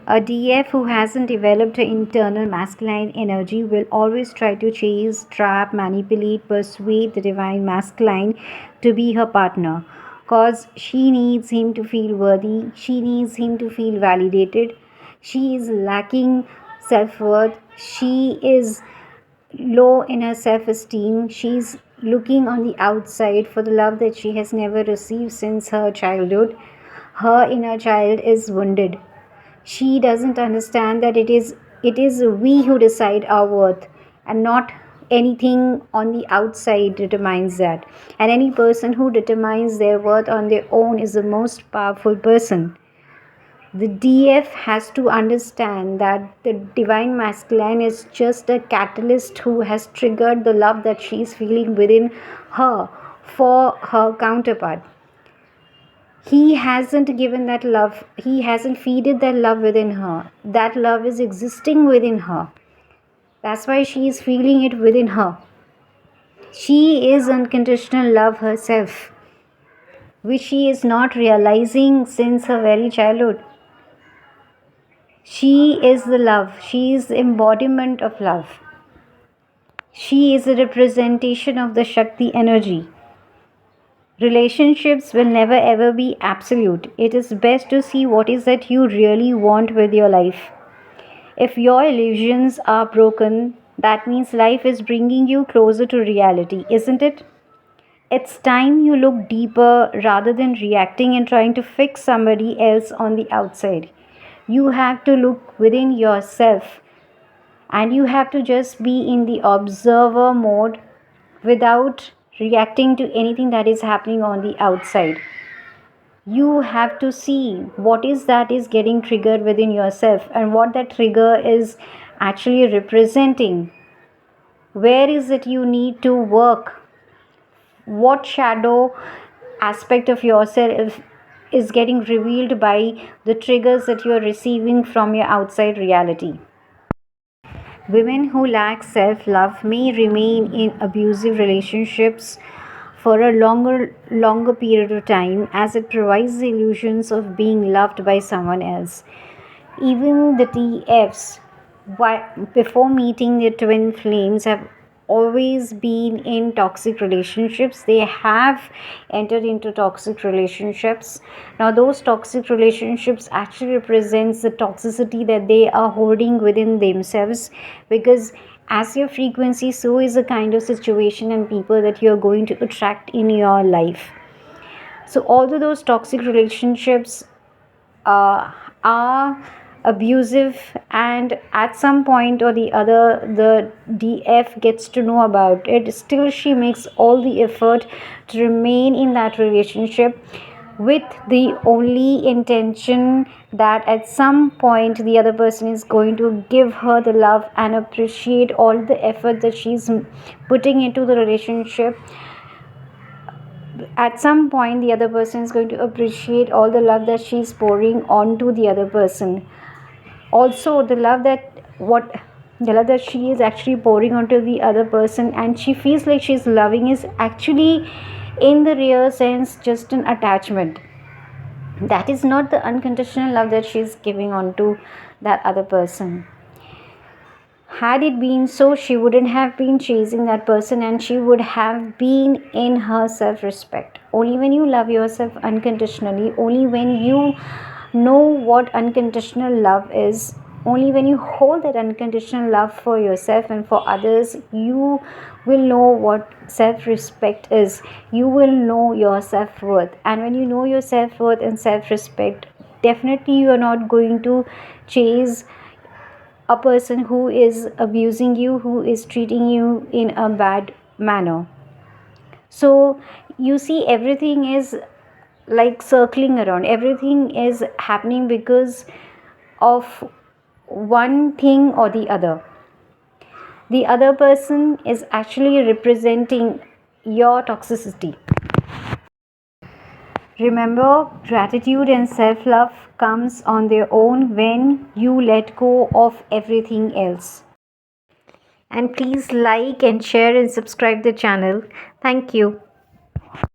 A DF who hasn't developed her internal masculine energy will always try to chase, trap, manipulate, persuade the divine masculine to be her partner. Cause she needs him to feel worthy, she needs him to feel validated. She is lacking self worth, she is low in her self esteem. She's looking on the outside for the love that she has never received since her childhood. Her inner child is wounded. She doesn't understand that it is we who decide our worth, and not anything on the outside determines that. And any person who determines their worth on their own is the most powerful person. The DF has to understand that the divine masculine is just a catalyst who has triggered the love that she is feeling within her for her counterpart. He hasn't given that love, he hasn't feeded that love within her. That love is existing within her. That's why she is feeling it within her. She is unconditional love herself, which she is not realizing since her very childhood. She is the love. She is the embodiment of love. She is a representation of the Shakti energy. Relationships will never ever be absolute. It is best to see what is that you really want with your life. If your illusions are broken, that means life is bringing you closer to reality, isn't it? It's time you look deeper rather than reacting and trying to fix somebody else on the outside. You have to look within yourself, and you have to just be in the observer mode without reacting to anything that is happening on the outside. You have to see what is that is getting triggered within yourself and what that trigger is actually representing. Where is it you need to work? What shadow aspect of yourself is getting revealed by the triggers that you are receiving from your outside reality? Women who lack self love may remain in abusive relationships for a longer period of time, as it provides the illusions of being loved by someone else. Even the TFs, before meeting their twin flames, have always been in toxic relationships. They have entered into toxic relationships. Now those toxic relationships actually represents the toxicity that they are holding within themselves, because as your frequency, so is the kind of situation and people that you're going to attract in your life. So although those toxic relationships are abusive, and at some point or the other the DF gets to know about it, still she makes all the effort to remain in that relationship with the only intention that at some point the other person is going to give her the love and appreciate all the effort that she's putting into the relationship. At some point the other person is going to appreciate all the love that she's pouring onto the other person. Also the love that she is actually pouring onto the other person and she feels like she's loving is actually in the real sense just an attachment. That is not the unconditional love that she's giving onto that other person. Had it been so, she wouldn't have been chasing that person, and she would have been in her self respect. Only when you love yourself unconditionally, only when you know what unconditional love is, only when you hold that unconditional love for yourself and for others, you will know what self respect is. You will know your self worth. And when you know your self worth and self respect, definitely you are not going to chase a person who is abusing you, who is treating you in a bad manner. So you see, everything is like circling around, everything is happening because of one thing or the other. The other person is actually representing your toxicity. Remember, gratitude and self love comes on their own when you let go of everything else. And please like and share and subscribe the channel. Thank you.